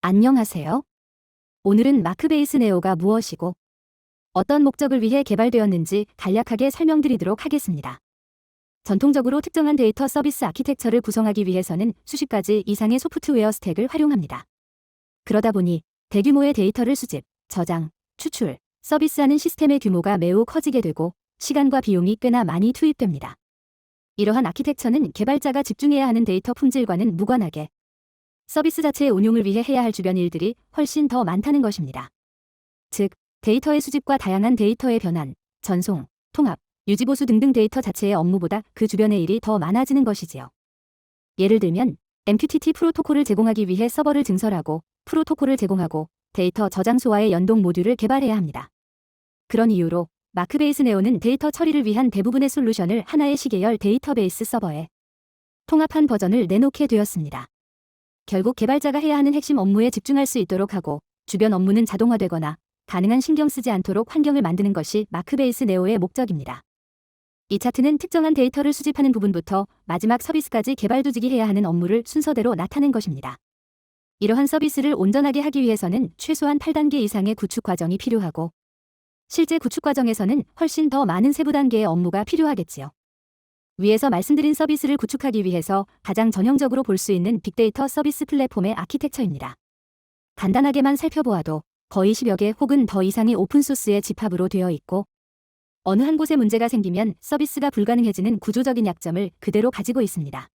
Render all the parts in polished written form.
안녕하세요. 오늘은 마크베이스 네오가 무엇이고 어떤 목적을 위해 개발되었는지 간략하게 설명드리도록 하겠습니다. 전통적으로 특정한 데이터 서비스 아키텍처를 구성하기 위해서는 수십 가지 이상의 소프트웨어 스택을 활용합니다. 그러다 보니 대규모의 데이터를 수집, 저장, 추출, 서비스하는 시스템의 규모가 매우 커지게 되고 시간과 비용이 꽤나 많이 투입됩니다. 이러한 아키텍처는 개발자가 집중해야 하는 데이터 품질과는 무관하게 서비스 자체의 운용을 위해 해야 할 주변 일들이 훨씬 더 많다는 것입니다. 즉, 데이터의 수집과 다양한 데이터의 변환, 전송, 통합, 유지보수 등등 데이터 자체의 업무보다 그 주변의 일이 더 많아지는 것이지요. 예를 들면 MQTT 프로토콜을 제공하기 위해 서버를 증설하고 프로토콜을 제공하고 데이터 저장소와의 연동 모듈을 개발해야 합니다. 그런 이유로 마크베이스 네오는 데이터 처리를 위한 대부분의 솔루션을 하나의 시계열 데이터베이스 서버에 통합한 버전을 내놓게 되었습니다. 결국 개발자가 해야 하는 핵심 업무에 집중할 수 있도록 하고 주변 업무는 자동화되거나 가능한 신경 쓰지 않도록 환경을 만드는 것이 마크베이스 네오의 목적입니다. 이 차트는 특정한 데이터를 수집하는 부분부터 마지막 서비스까지 개발두직이 해야 하는 업무를 순서대로 나타낸 것입니다. 이러한 서비스를 온전하게 하기 위해서는 최소한 8단계 이상의 구축 과정이 필요하고 실제 구축 과정에서는 훨씬 더 많은 세부 단계의 업무가 필요하겠지요. 위에서 말씀드린 서비스를 구축하기 위해서 가장 전형적으로 볼 수 있는 빅데이터 서비스 플랫폼의 아키텍처입니다. 간단하게만 살펴보아도 거의 10여 개 혹은 더 이상의 오픈소스의 집합으로 되어 있고 어느 한 곳에 문제가 생기면 서비스가 불가능해지는 구조적인 약점을 그대로 가지고 있습니다.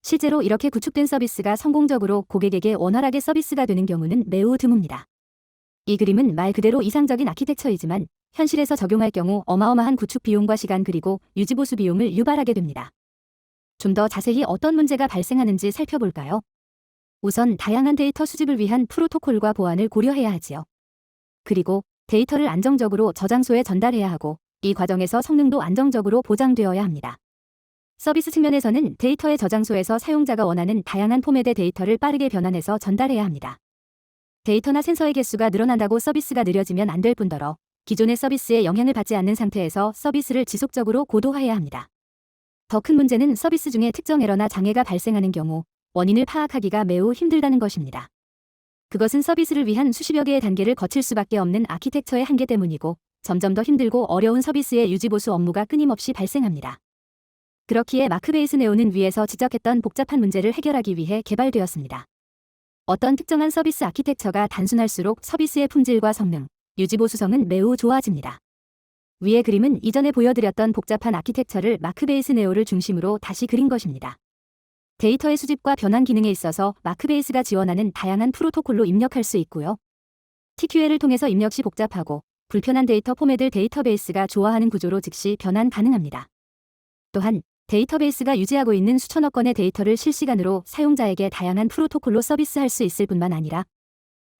실제로 이렇게 구축된 서비스가 성공적으로 고객에게 원활하게 서비스가 되는 경우는 매우 드뭅니다. 이 그림은 말 그대로 이상적인 아키텍처이지만 현실에서 적용할 경우 어마어마한 구축 비용과 시간 그리고 유지보수 비용을 유발하게 됩니다. 좀 더 자세히 어떤 문제가 발생하는지 살펴볼까요? 우선 다양한 데이터 수집을 위한 프로토콜과 보안을 고려해야 하지요. 그리고 데이터를 안정적으로 저장소에 전달해야 하고 이 과정에서 성능도 안정적으로 보장되어야 합니다. 서비스 측면에서는 데이터의 저장소에서 사용자가 원하는 다양한 포맷의 데이터를 빠르게 변환해서 전달해야 합니다. 데이터나 센서의 개수가 늘어난다고 서비스가 느려지면 안 될 뿐더러 기존의 서비스에 영향을 받지 않는 상태에서 서비스를 지속적으로 고도화해야 합니다. 더 큰 문제는 서비스 중에 특정 에러나 장애가 발생하는 경우 원인을 파악하기가 매우 힘들다는 것입니다. 그것은 서비스를 위한 수십여 개의 단계를 거칠 수밖에 없는 아키텍처의 한계 때문이고 점점 더 힘들고 어려운 서비스의 유지보수 업무가 끊임없이 발생합니다. 그렇기에 마크베이스 네오는 위에서 지적했던 복잡한 문제를 해결하기 위해 개발되었습니다. 어떤 특정한 서비스 아키텍처가 단순할수록 서비스의 품질과 성능, 유지보수성은 매우 좋아집니다. 위의 그림은 이전에 보여드렸던 복잡한 아키텍처를 마크베이스 네오를 중심으로 다시 그린 것입니다. 데이터의 수집과 변환 기능에 있어서 마크베이스가 지원하는 다양한 프로토콜로 입력할 수 있고요. TQL을 통해서 입력 시 복잡하고 불편한 데이터 포맷을 데이터베이스가 좋아하는 구조로 즉시 변환 가능합니다. 또한 데이터베이스가 유지하고 있는 수천억 건의 데이터를 실시간으로 사용자에게 다양한 프로토콜로 서비스할 수 있을 뿐만 아니라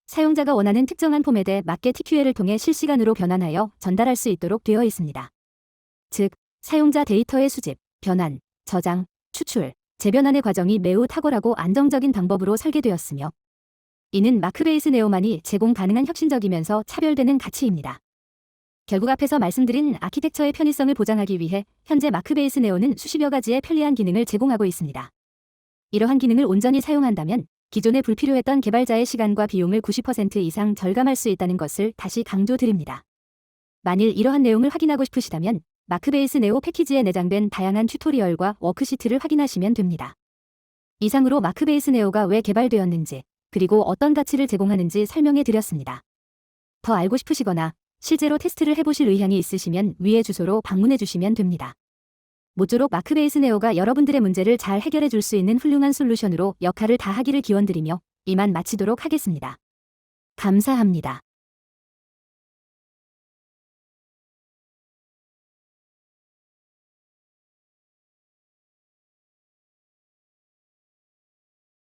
사용자가 원하는 특정한 포맷에 맞게 TQL을 통해 실시간으로 변환하여 전달할 수 있도록 되어 있습니다. 즉, 사용자 데이터의 수집, 변환, 저장, 추출, 재변환의 과정이 매우 탁월하고 안정적인 방법으로 설계되었으며 이는 마크베이스 네오만이 제공 가능한 혁신적이면서 차별되는 가치입니다. 결국 앞에서 말씀드린 아키텍처의 편의성을 보장하기 위해 현재 마크베이스 네오는 수십여 가지의 편리한 기능을 제공하고 있습니다. 이러한 기능을 온전히 사용한다면 기존에 불필요했던 개발자의 시간과 비용을 90% 이상 절감할 수 있다는 것을 다시 강조드립니다. 만일 이러한 내용을 확인하고 싶으시다면 마크베이스 네오 패키지에 내장된 다양한 튜토리얼과 워크시트를 확인하시면 됩니다. 이상으로 마크베이스 네오가 왜 개발되었는지 그리고 어떤 가치를 제공하는지 설명해 드렸습니다. 더 알고 싶으시거나 실제로 테스트를 해보실 의향이 있으시면 위의 주소로 방문해 주시면 됩니다. 모쪼록 마크베이스 네오가 여러분들의 문제를 잘 해결해 줄 수 있는 훌륭한 솔루션으로 역할을 다하기를 기원드리며 이만 마치도록 하겠습니다. 감사합니다.